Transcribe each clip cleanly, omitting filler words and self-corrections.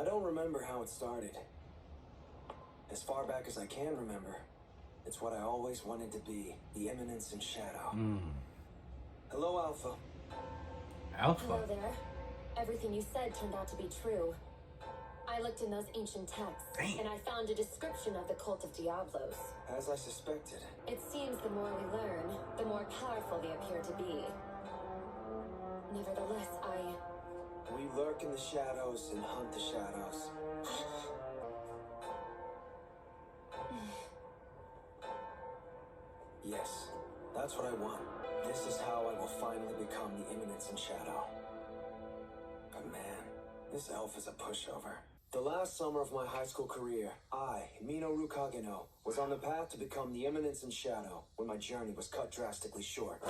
I don't remember how it started. As far back as I can remember, it's what I always wanted to be, the Eminence in Shadow. Hello, Alpha. Alpha? Hello there. Everything you said turned out to be true. I looked in those ancient texts, and I found a description of the cult of Diablos. As I suspected. It seems the more we learn, the more powerful they appear to be. Nevertheless, We lurk in the shadows and hunt the shadows. Yes, that's what I want. This is how I will finally become the Eminence in Shadow. But man, this elf is a pushover. The last summer of my high school career, I, Minoru Kageno, was on the path to become the Eminence in Shadow when my journey was cut drastically short.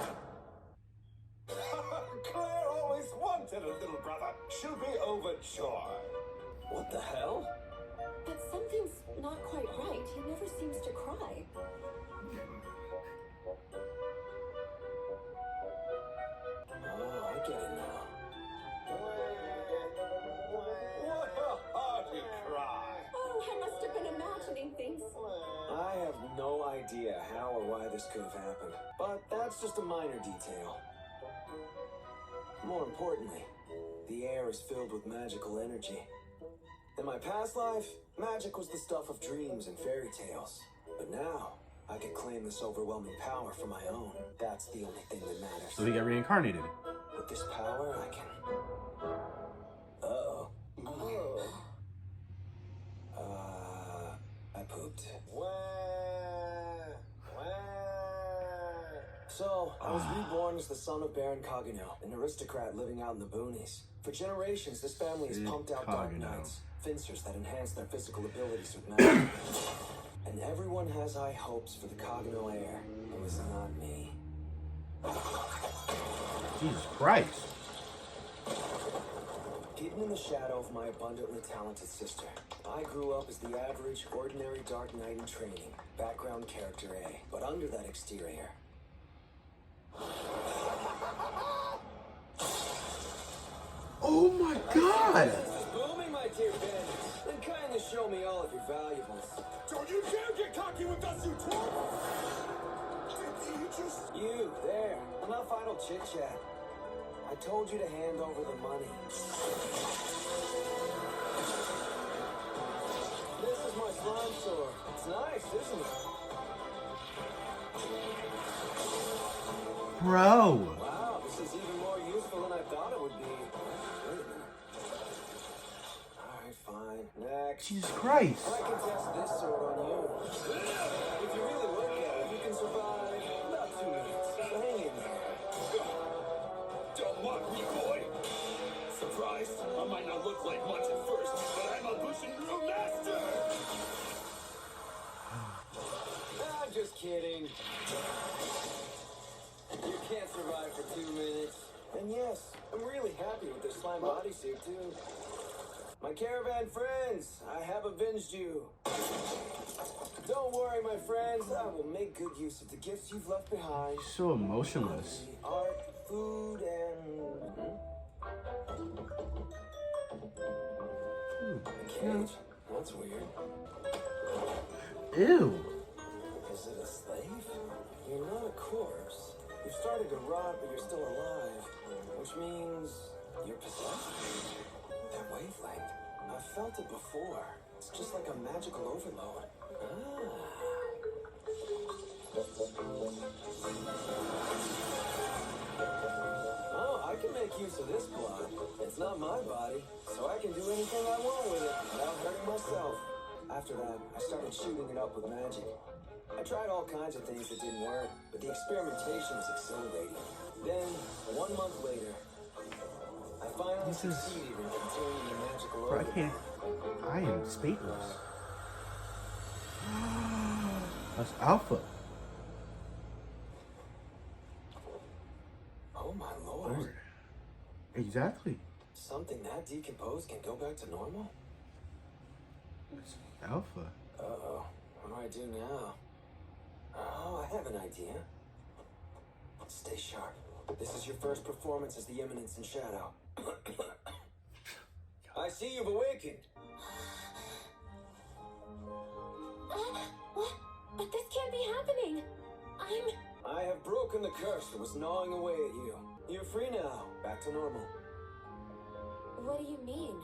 Claire always wanted a little brother. She'll be overjoyed. What the hell? but something's not quite right. He never seems to cry. Oh, I get it now. What a hearty cry. Oh, I must have been imagining things. I have no idea how or why this could have happened, but that's just a minor detail. More importantly, the air is filled with magical energy. In my past life, magic was the stuff of dreams and fairy tales. But now, I can claim this overwhelming power for my own. That's the only thing that matters. So he got reincarnated. With this power, I can... Uh-oh. I pooped. So, I was reborn as the son of Baron Kageno, an aristocrat living out in the boonies. For generations, this family has pumped out dark knights, fencers that enhance their physical abilities with magic. And everyone has high hopes for the Kageno heir. It was not me. Jesus Christ. Hidden in the shadow of my abundantly talented sister, I grew up as the average, ordinary Dark Knight in training, background character A. But under that exterior... Oh my God! This is booming, my dear bandits. Then kindly show me all of your valuables. Don't you dare get cocky with us, you twerp! You, there. Enough idle chit-chat. I told you to hand over the money. This is my slime sword. It's nice, isn't it? Bro! Wow, this is even more useful than I thought it would be. Wait a minute. Alright, fine. Next. Jesus Christ! I can test this sword on you. If you really look at it, you can survive about 2 minutes. So hang in there. Don't mock me, boy! Surprised? I might not look like much at first, but I'm a bush and brew master! I'm just kidding. You can't survive for 2 minutes. And yes, I'm really happy with this slime bodysuit, too. My caravan friends, I have avenged you. Don't worry, my friends. I will make good use of the gifts you've left behind. So emotionless. Art, food, and... A cage? That's weird. Ew. Is it a slave? You're not a corpse. You've started to rot, but you're still alive. Which means you're possessed. That wavelength. I've felt it before. It's just like a magical overload. Oh, I can make use of this blood. It's not my body, so I can do anything I want with it without hurting myself. After that, I started shooting it up with magic. I tried all kinds of things that didn't work, but the experimentation was exhilarating. Then, 1 month later, I finally succeeded in containing the magical Bro, I overload. can't. I am speechless. That's Alpha. Oh my lord. Exactly. Something that decomposed can go back to normal? It's Alpha. Uh-oh. What do I do now? Oh, I have an idea. Stay sharp. This is your first performance as the Eminence in Shadow. I see you've awakened. What? But this can't be happening. I have broken the curse that was gnawing away at you. You're free now, back to normal. What do you mean?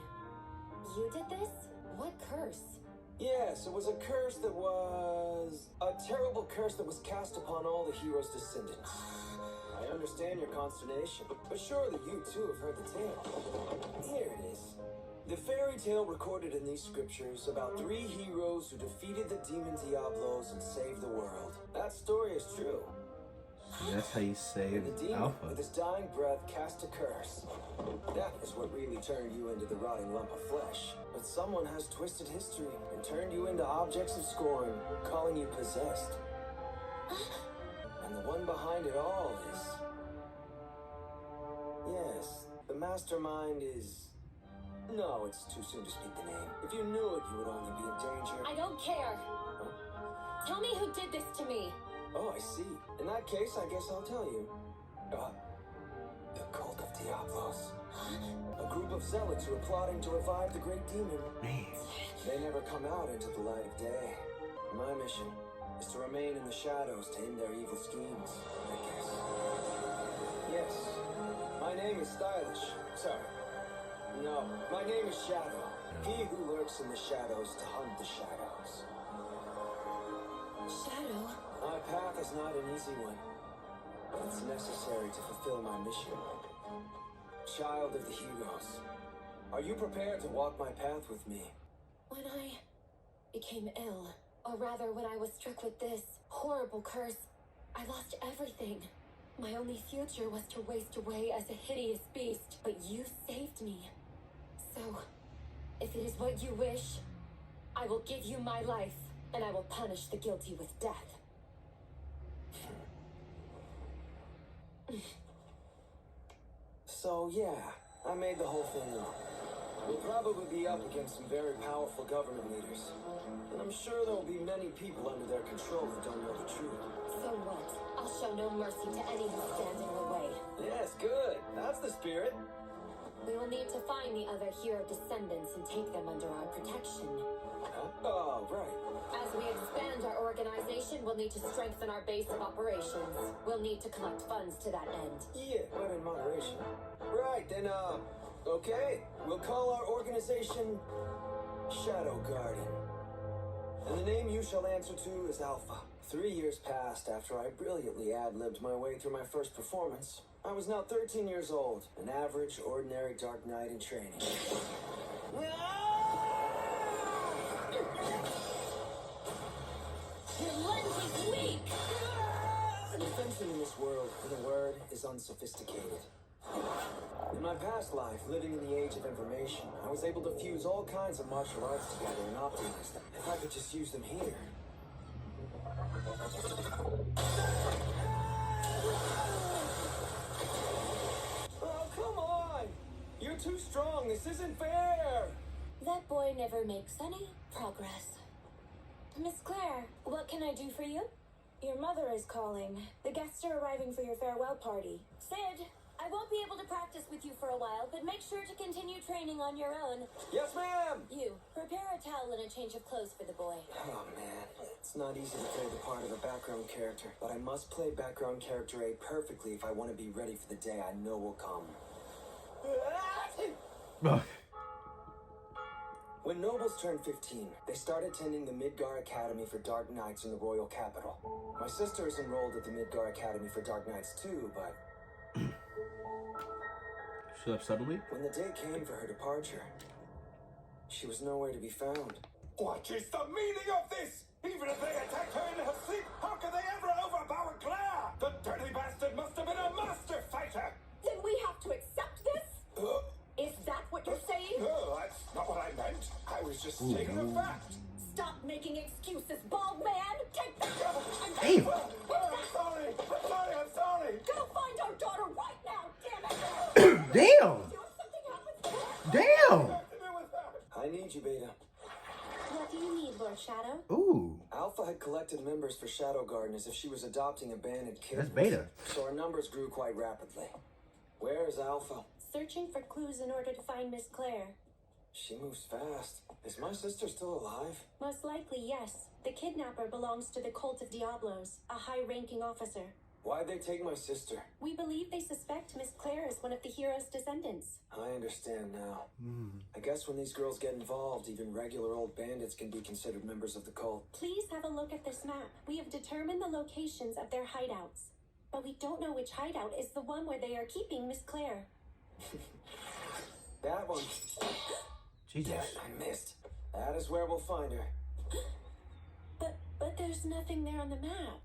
You did this? What curse? Yes, it was a curse that was... a terrible curse that was cast upon all the heroes' descendants. I understand your consternation, but surely you too have heard the tale. Here it is. The fairy tale recorded in these scriptures about 3 heroes who defeated the demon Diablos and saved the world. That story is true. And that's how you save The demon, Alpha. with his dying breath, cast a curse. That is what really turned you into the rotting lump of flesh. But someone has twisted history and turned you into objects of scorn, calling you possessed. And the one behind it all is... Yes, the mastermind is... No, it's too soon to speak the name. If you knew it, you would only be in danger. I don't care. Huh? Tell me who did this to me. Oh, I see. In that case, I guess I'll tell you. The cult of Diablos. A group of zealots who are plotting to revive the great demon. Man. They never come out into the light of day. My mission is to remain in the shadows to end their evil schemes, I guess. Yes, my name is Stylish. Sorry. No, my name is Shadow. He who lurks in the shadows to hunt the shadows. Shadow? My path is not an easy one, but it's necessary to fulfill my mission. Child of the heroes, are you prepared to walk my path with me? When I became ill, or rather when I was struck with this horrible curse, I lost everything. My only future was to waste away as a hideous beast, but you saved me. So, if it is what you wish, I will give you my life, and I will punish the guilty with death. So yeah, I made the whole thing up. We'll probably be up against some very powerful government leaders. And I'm sure there will be many people under their control who don't know the truth. So what? I'll show no mercy to any who stand in the way. Yes, good. That's the spirit. We will need to find the other hero descendants and take them under our protection. Huh? Oh, right. As we expand our organization, we'll need to strengthen our base of operations. We'll need to collect funds to that end. Yeah, but in moderation. Right, then, okay. We'll call our organization Shadow Garden. And the name you shall answer to is Alpha. 3 years passed after I brilliantly ad-libbed my way through my first performance. I was now 13 years old, an average, ordinary Dark Knight in training. Your lens is weak! Defension in this world, in a word, is unsophisticated. In my past life, living in the age of information, I was able to fuse all kinds of martial arts together and optimize them. If I could just use them here. Oh, come on! You're too strong. This isn't fair! That boy never makes any progress. Miss Claire, what can I do for you? Your mother is calling. The guests are arriving for your farewell party. Sid, I won't be able to practice with you for a while, but make sure to continue training on your own. Yes, ma'am! You, prepare a towel and a change of clothes for the boy. Oh, man. It's not easy to play the part of a background character, but I must play background character A perfectly if I want to be ready for the day I know will come. When nobles turned 15, they started attending the Midgar Academy for Dark Knights in the royal capital. My sister is enrolled at the Midgar Academy for Dark Knights too, but... Shut up suddenly? when the day came for her departure, she was nowhere to be found. What is the meaning of this? Even if they attacked her in her sleep, how could they ever overpower Claire? The dirty bastard must have been a master fighter! Then we have to accept this? Is that what you're saying? No, that's not what I meant. I was just stating a fact. Stop making excuses, bald man! Take that! Damn! I'm sorry! I'm sorry! Go find our daughter right now, damn it! Damn! If something happens, Damn! I need you, Beta. what do you need, Lord Shadow? Ooh. Alpha had collected members for Shadow Garden as if she was adopting abandoned kids. That's Beta. So our numbers grew quite rapidly. Where is Alpha? Searching for clues in order to find Miss Claire. She moves fast. Is my sister still alive? Most likely, yes. The kidnapper belongs to the Cult of Diablos, a high-ranking officer. Why'd they take my sister? We believe they suspect Miss Claire is one of the hero's descendants. I understand now. I guess when these girls get involved, even regular old bandits can be considered members of the cult. Please have a look at this map. We have determined the locations of their hideouts. But we don't know which hideout is the one where they are keeping Miss Claire. That one. Jesus. Damn it, I missed. That is where we'll find her. But there's nothing there on the map.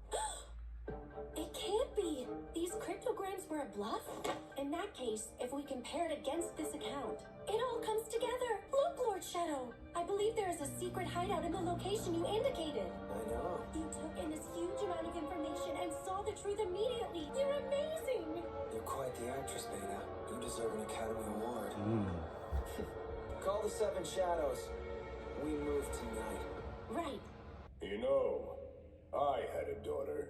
It can't be. These cryptograms were a bluff? In that case, if we compare it against this account, it all comes together. Look, Lord Shadow. I believe there is a secret hideout in the location you indicated. I know. You took in this huge amount of information and saw the truth immediately. You're amazing. You're quite the actress, Beta. You deserve an Academy Award. Mm. Call the Seven Shadows. We move tonight. Right. You know, I had a daughter.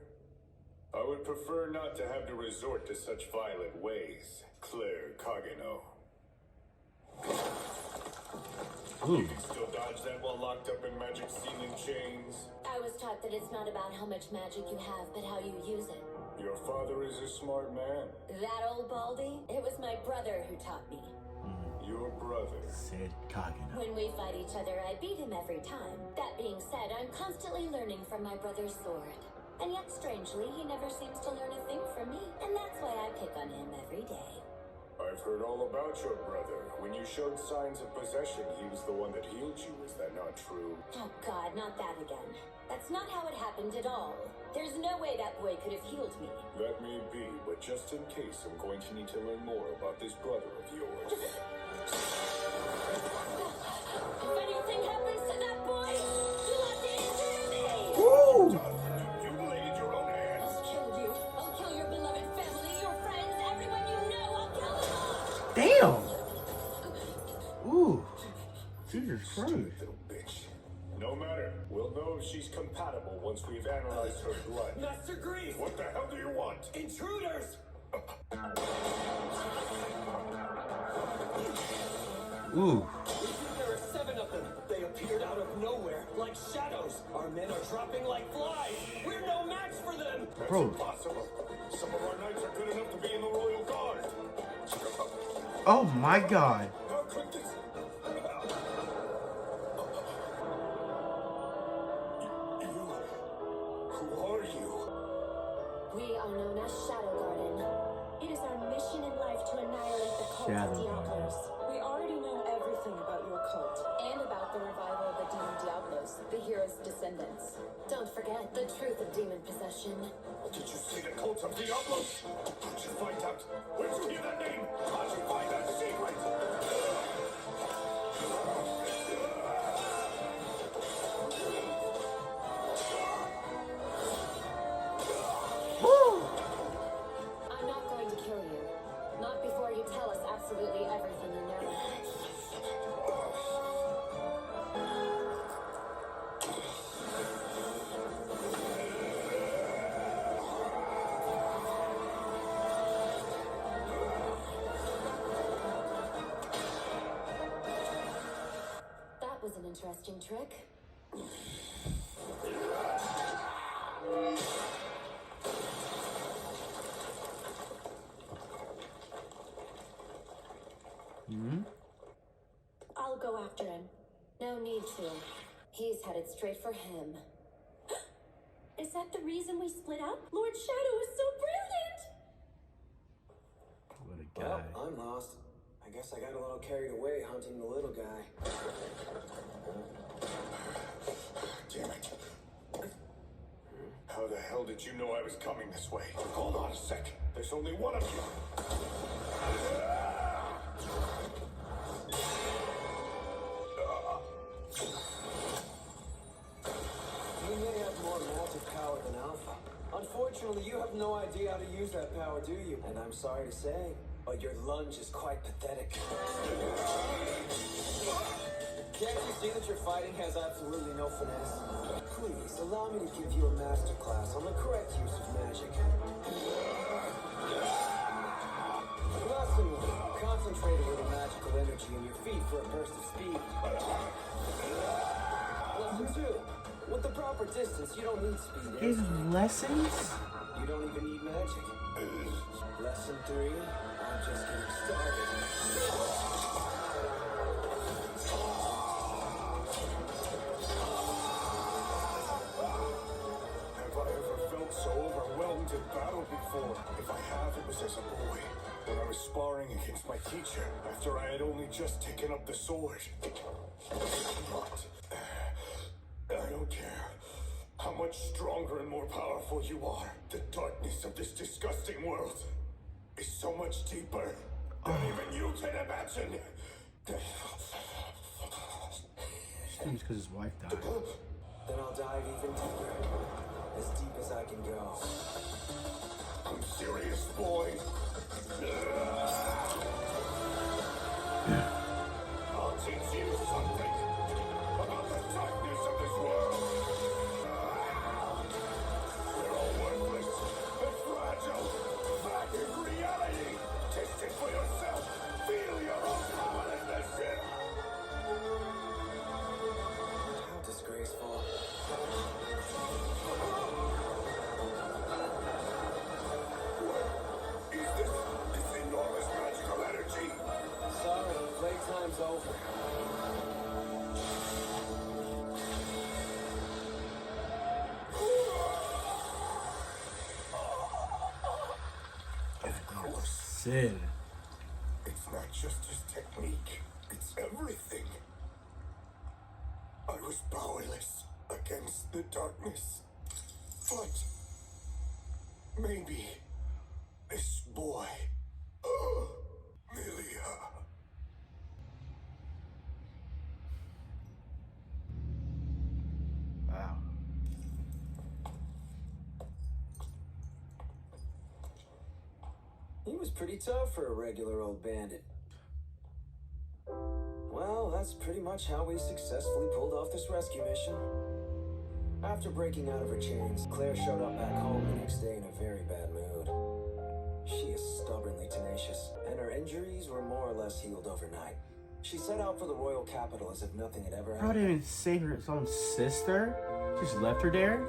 I would prefer not to have to resort to such violent ways, Claire Kageno. Ooh. You can still dodge that while locked up in magic sealing chains. I was taught that it's not about how much magic you have, but how you use it. Your father is a smart man. That old baldy? It was my brother who taught me. Your brother. Said Kageno. When we fight each other, I beat him every time. That being said, I'm constantly learning from my brother's sword. And yet, strangely, he never seems to learn a thing from me. And that's why I pick on him every day. I've heard all about your brother. When you showed signs of possession, he was the one that healed you. Is that not true? Oh God, not that again. That's not how it happened at all. There's no way that boy could have healed me. That may be, but just in case, I'm going to need to learn more about this brother of yours. If anything happens to that boy, you have to injure me! Woo! You bladed your own hand. I'll kill you. I'll kill your beloved family, your friends, everyone you know. I'll kill them all! Damn! Ooh. Jesus Christ. Stupid little bitch. No matter. We'll know if she's compatible once we've analyzed her blood. Master Grief! What the hell do you want? Intruders! Ooh. There are 7 of them. They appeared out of nowhere, like shadows. Our men are dropping like flies. We're no match for them. That's Bro. impossible. Some of our knights are good enough to be in the Royal Guard. Oh my God. How could this... Who are you? We are known as Shadow Garden. It is our mission in life to annihilate the Cult Shadow of Diablos. We already know everything about your cult. And about the revival of the demon Diablos, the hero's descendants. Don't forget the truth of demon possession. Did you see the cult of Diablos? How'd you find out? Where'd you hear that name? How'd you find that secret? I'm not going to kill you. Not before you tell us absolutely everything you know. That was an interesting trick. I'll go after him. No need to. He's headed straight for him. Is that the reason we split up? Lord Shadow is so brilliant! What a Well, guy. I'm lost. I guess I got a little carried away hunting the little guy. Damn it. How the hell did you know I was coming this way? Hold on a sec. There's only one of you. You may have more magic power than Alpha. Unfortunately, you have no idea how to use that power, do you? And I'm sorry to say, but your lunge is quite pathetic. Can't you see that your fighting has absolutely no finesse? Please, allow me to give you a masterclass on the correct use of magic. Lesson 1. Concentrate a little magic magical energy in your feet for a burst of speed. Lesson 2. With the proper distance, you don't need speed. Give lessons? You don't even need magic. Lesson 3. I'm just getting started. Have I ever felt so overwhelmed in battle before? If I have, it was as a boy, when I was sparring against my teacher after I had only just taken up the sword. But I don't care how much stronger and more powerful you are. The darkness of this disgusting world is so much deeper than even you can imagine. Seems because his wife died. Then I'll dive even deeper. As deep as I can go. I'm serious, boy. I'll teach you something about the darkness of this world. We're all worthless and fragile. That is reality. Taste it for yourself. Feel your own powerlessness. How disgraceful. Is this enormous magical energy? Sorry, playtime's over. Sid. It's not just his technique, it's everything. I was powerless against the darkness. But maybe this boy, Milia. Wow. He was pretty tough for a regular old bandit. Well, that's pretty much how we successfully pulled off this rescue mission. After breaking out of her chains, Claire showed up back home the next day in a very bad mood. She is stubbornly tenacious, and her injuries were more or less healed overnight. She set out for the royal capital as if nothing had ever Bro happened. didn't even save her his own sister? Just left her there?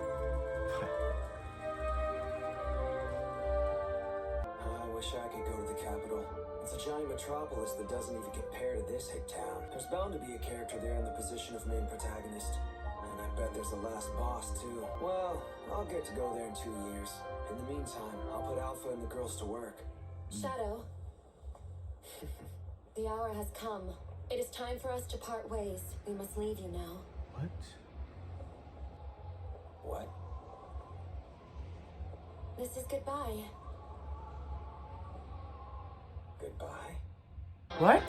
I wish I could go to the capital. It's a giant metropolis that doesn't even compare to this hick town. There's bound to be a character there in the position of main protagonist. And I bet there's a last boss, too. Well, I'll get to go there in 2 years. In the meantime, I'll put Alpha and the girls to work. Shadow. The hour has come. It is time for us to part ways. We must leave you now. What? What? This is goodbye. Goodbye? What?